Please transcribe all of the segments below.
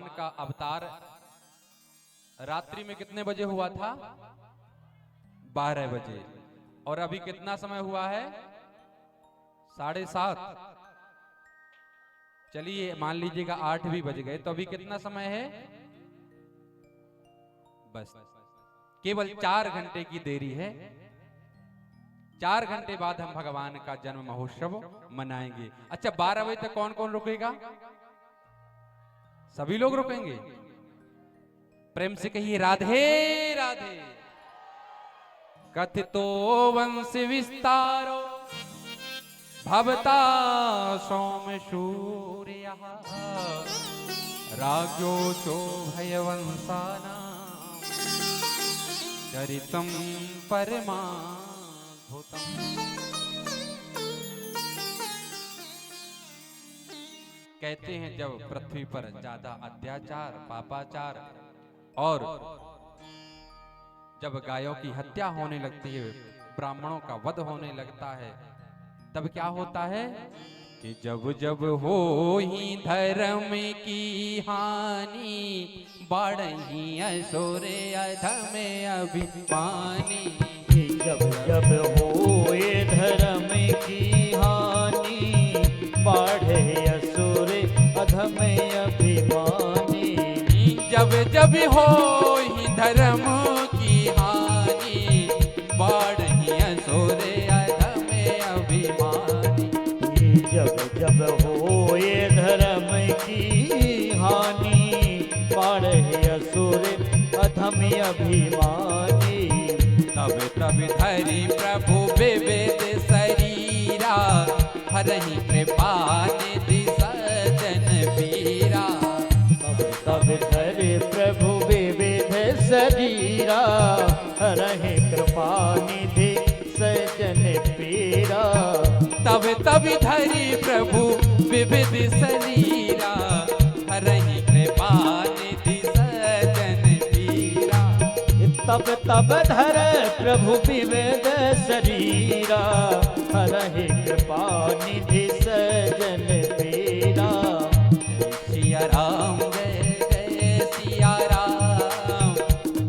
भगवान का अवतार रात्रि में कितने बजे हुआ था? 12 बजे। और अभी कितना समय हुआ है? 7:30। चलिए मान लीजिएगा 8 भी बज गए, तो अभी कितना समय है? बस केवल 4 घंटे की देरी है। 4 घंटे बाद हम भगवान का जन्म महोत्सव मनाएंगे। अच्छा, 12 बजे तक कौन कौन रुकेगा? सभी लोग रुकेंगे? प्रेम से कहिए राधे राधे। कथितो वंश विस्तारो भवता सोम सूर्य राज्यो चो भयवंसाना चरितम परमाद्भुतम। कहते हैं जब पृथ्वी पर ज्यादा अत्याचार, पापाचार और जब गायों की हत्या होने लगती है, ब्राह्मणों का वध होने लगता है, तब क्या होता है कि जब जब हो ही धर्म की हानि बढ़ही असुर अधम अभिमानी। जब जब होए धर्म की हानि बढ़े असुर अधम अभिमानी। जब जब हो ही धर्म की हानि बढ़ही असुर अधम अभिमानी। जब जब होए धर्म की हानि बढ़े असुर अधम अभिमानी। तब तब धरि प्रभु विविध शरीरा हरहि कृपा निधि सजन पीरा। तब तब धरि प्रभु विविध शरीरा हरहि कृपा निधि सजन पीरा। तब तब धरि प्रभु विविध शरीरा हरहि कृपा निधि सजन पीरा। तब तब धर प्रभु विविध शरीरा हरहि कृपा निधि सजन पीरा। सिया राम जय जय सिया राम,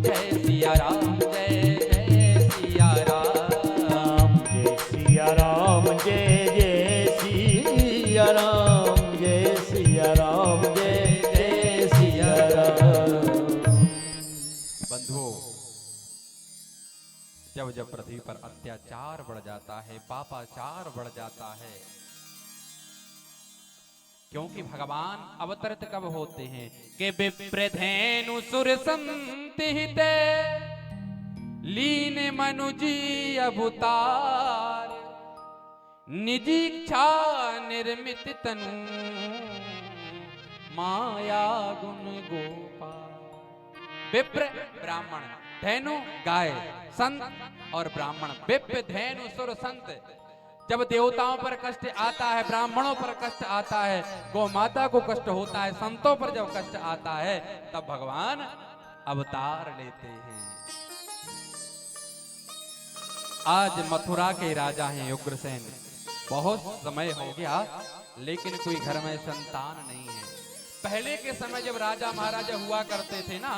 जय सिया राम जय जय सिया राम। जय सिया राम जय जय सिया राम, जय सिया राम जय जय सिया राम। बंधुओं, जब जब पृथ्वी पर अत्याचार बढ़ जाता है, पापाचार बढ़ जाता है, क्योंकि भगवान अवतरित कब होते हैं कि विप्रधेनु सुर संतिहिते लीन मनुजी अवतार निजी इच्छा निर्मित तनु माया गुण गोपाल। विप्र ब्राह्मण, धेनु गाय, संत और ब्राह्मण। विप्र धेनु सुर संत। जब देवताओं पर कष्ट आता है, ब्राह्मणों पर कष्ट आता है, गौ माता को कष्ट होता है, संतों पर जब कष्ट आता है, तब भगवान अवतार लेते हैं। आज मथुरा के राजा हैं उग्रसेन। बहुत समय हो गया लेकिन कोई घर में संतान नहीं है। पहले के समय जब राजा महाराजा हुआ करते थे ना,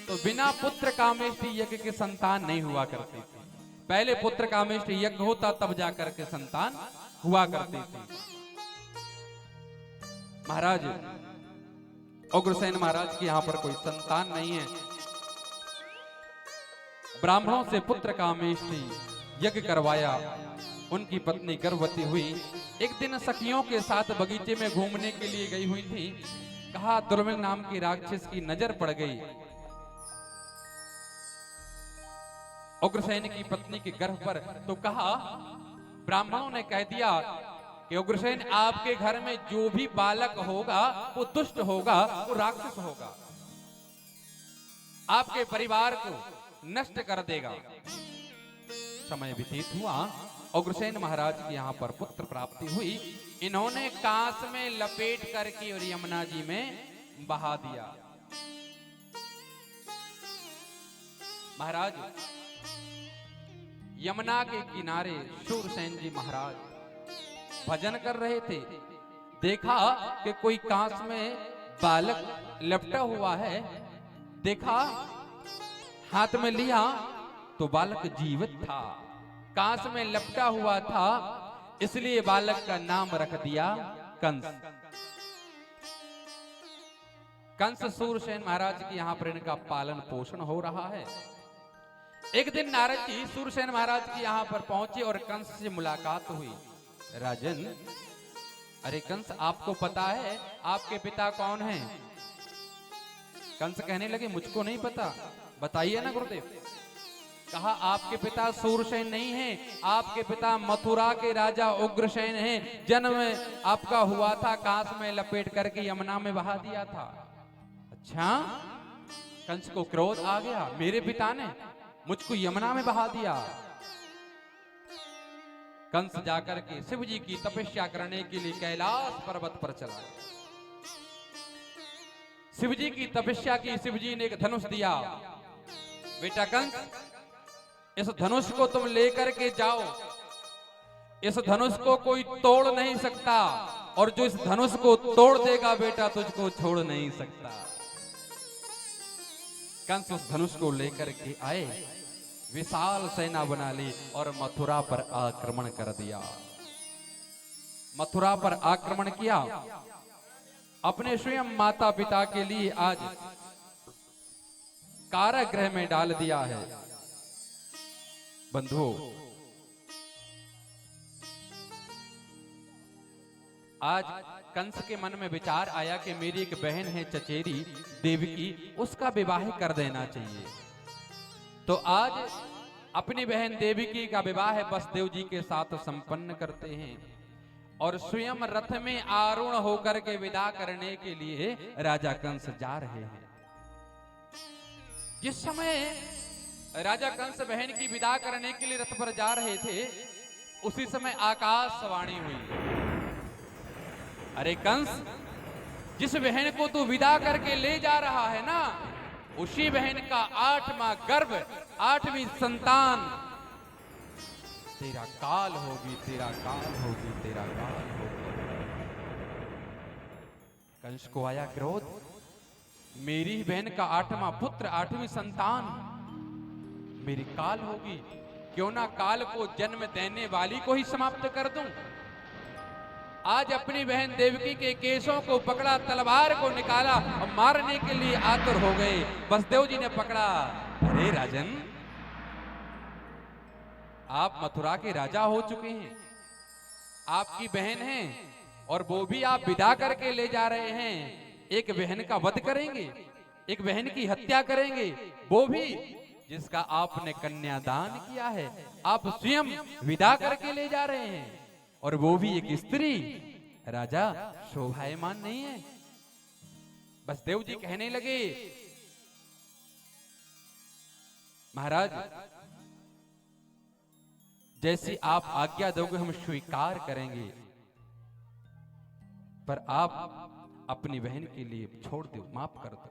तो बिना पुत्र कामेष्टि यज्ञ के संतान नहीं हुआ करती थी। पहले पुत्र कामेष्टि यज्ञ होता तब जाकर के संतान हुआ करती थी। महाराज उग्रसेन महाराज की यहां पर कोई संतान नहीं है। ब्राह्मणों से पुत्र कामेष्टि यज्ञ करवाया। उनकी पत्नी गर्भवती हुई। एक दिन सखियों के साथ बगीचे में घूमने के लिए गई हुई थी। कहा दुर्मिल नाम की राक्षस की नजर पड़ गई। उग्रसेन की पत्नी के गर्भ पर, तो कहा, ब्राह्मणों ने कह दिया कि उग्रसेन आपके घर में जो भी बालक होगा वो दुष्ट होगा, वो राक्षस होगा, आपके परिवार को नष्ट कर देगा। समय व्यतीत हुआ, उग्रसेन महाराज की यहाँ पर पुत्र प्राप्ति हुई। इन्होंने कांस में लपेट करके और यमुना जी में बहा दिया। महाराज यमुना के किनारे शूरसेन जी महाराज भजन कर रहे थे। देखा कि कोई कांस में बालक लपटा हुआ है, देखा, हाथ में लिया तो बालक जीवित था, कांस में लपटा हुआ था, इसलिए बालक का नाम रख दिया कंस। कंस सूरसेन महाराज की यहाँ पर इनका पालन पोषण हो रहा है। एक दिन नारद जी सूरसेन महाराज की यहाँ पर पहुंचे और कंस से मुलाकात हुई। राजन, अरे कंस, आपको पता है आपके पिता कौन हैं? कंस कहने लगे, मुझको नहीं पता, बताइए ना गुरुदेव। कहा, आपके पिता सूरसेन नहीं हैं, आपके पिता मथुरा के राजा उग्रसेन हैं। जन्म आपका हुआ था कांस में लपेट करके यमुना में बहा दिया था। अच्छा, कंस को क्रोध आ गया, मेरे पिता ने मुझको यमुना में बहा दिया। कंस जाकर के शिव जी की तपस्या करने के लिए कैलाश पर्वत पर चला। शिव जी की तपस्या की, शिव जी ने एक धनुष दिया। बेटा कंस, इस धनुष को तुम लेकर के जाओ, इस धनुष को कोई तोड़ नहीं सकता, और जो इस धनुष को तोड़ देगा बेटा तुझको छोड़ नहीं सकता। कंस उस धनुष को लेकर के आए, विशाल सेना बना ली और मथुरा पर आक्रमण कर दिया। मथुरा पर आक्रमण किया, अपने स्वयं माता पिता के लिए आज कारागृह में डाल दिया है। बंधुओं, आज कंस के मन में विचार आया कि मेरी एक बहन है चचेरी देवकी, उसका विवाह कर देना चाहिए। तो आज अपनी बहन देवकी का विवाह वसुदेव जी के साथ संपन्न करते हैं और स्वयं रथ में आरूढ़ होकर के विदा करने के लिए राजा कंस जा रहे हैं। जिस समय राजा कंस बहन की विदा करने के लिए रथ पर जा रहे थे, उसी समय आकाशवाणी हुई, अरे कंस, जिस बहन को तू विदा करके ले जा रहा है ना, उसी बहन का 8वां गर्भ, 8वीं संतान तेरा काल होगी, तेरा काल होगी, तेरा काल होगी। कंस को आया क्रोध, मेरी बहन का 8वां पुत्र, 8वीं संतान मेरी काल होगी, क्यों ना काल को जन्म देने वाली को ही समाप्त कर दूं। आज अपनी बहन देवकी के केशों को पकड़ा, तलवार को निकाला और मारने के लिए आतुर हो गए। वसुदेव जी ने पकड़ा, अरे राजन, आप मथुरा के राजा हो चुके हैं, आपकी बहन है और वो भी आप विदा करके ले जा रहे हैं। एक बहन का वध करेंगे, एक बहन की हत्या करेंगे, वो भी जिसका आपने कन्यादान किया है, आप स्वयं विदा करके ले जा रहे हैं, और वो भी एक स्त्री। राजा, शोभायमान नहीं है। वसुदेव जी कहने लगे, महाराज, जैसी आप आज्ञा दोगे हम स्वीकार करेंगे, पर आप अपनी बहन के लिए छोड़ दो, माफ कर दो।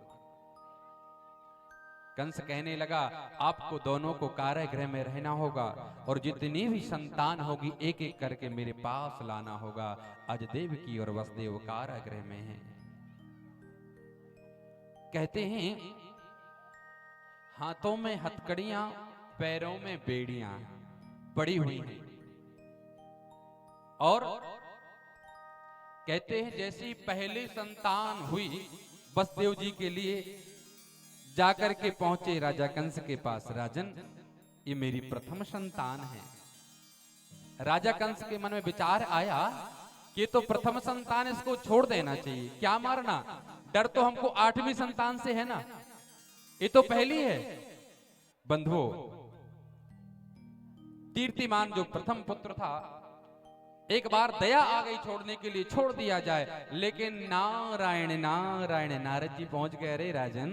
कंस कहने लगा, आपको दोनों को कारागृह में रहना होगा और जितनी भी संतान होगी एक एक करके मेरे पास लाना होगा। आज देवकी और वसुदेव कारागृह में हैं। कहते हैं, हाथों में हथकड़ियां, पैरों में बेड़ियां पड़ी हुई हैं, और कहते हैं जैसी पहली संतान हुई वसुदेव जी के लिए, जाकर के पहुंचे राजा कंस के पास, राजन, ये मेरी प्रथम संतान है। राजा कंस के मन में विचार आया कि तो प्रथम संतान, इसको छोड़ देना चाहिए, क्या मारना, डर तो हमको 8वीं संतान से है ना, ये तो पहली है। बंधुओं, कीर्तिमान जो प्रथम पुत्र था, एक बार दया आ गई छोड़ने के लिए, छोड़ दिया जाए, लेकिन नारायण नारायण, नारद जी पहुंच गए, अरे राजन,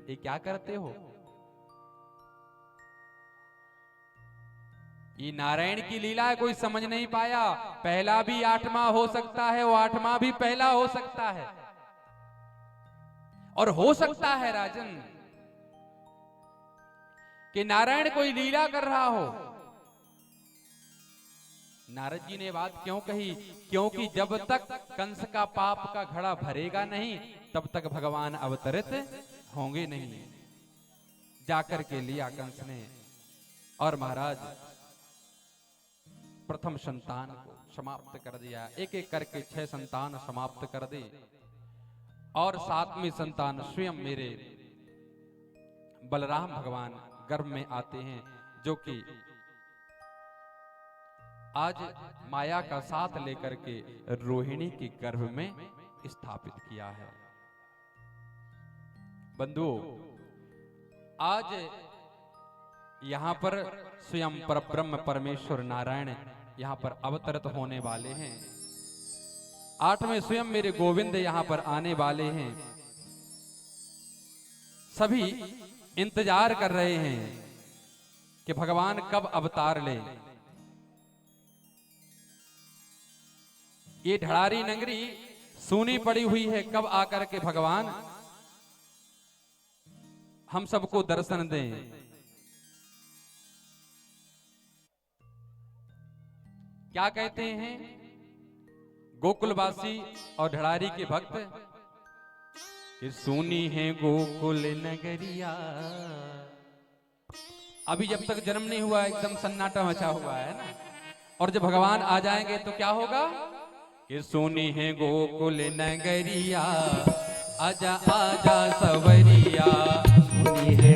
ये क्या करते हो? ये नारायण की लीला है, कोई समझ नहीं पाया। पहला भी 8वां हो सकता है, वो 8वां भी पहला हो सकता है, और हो सकता है राजन कि नारायण कोई लीला कर रहा हो। नारद जी ने बात क्यों कही? क्योंकि जब तक कंस का पाप का घड़ा भरेगा नहीं तब तक भगवान अवतरित होंगे नहीं। जाकर के लिया कंस ने और महाराज प्रथम संतान को समाप्त कर दिया। एक एक करके 6 संतान समाप्त कर दी और 7वीं संतान स्वयं मेरे बलराम भगवान गर्भ में आते हैं, जो कि आज माया का साथ लेकर के रोहिणी के गर्भ में स्थापित किया है। बंधुओं, आज यहां पर स्वयं परब्रह्म परमेश्वर नारायण यहां पर अवतरित होने वाले हैं। 8वें स्वयं मेरे गोविंद यहां पर आने वाले हैं। सभी इंतजार कर रहे हैं कि भगवान कब अवतार ले। ये ढड़ारी नगरी सूनी पड़ी हुई है, कब आकर के भगवान हम सबको दर्शन दें। क्या कहते हैं गोकुलवासी और ढड़ारी के भक्त कि सूनी है गोकुल नगरिया। अभी जब तक जन्म नहीं हुआ एकदम सन्नाटा मचा हुआ है ना, और जब भगवान आ जाएंगे तो क्या होगा कि सूनी है गोकुल नगरिया, आजा आजा सवरिया। सूनी है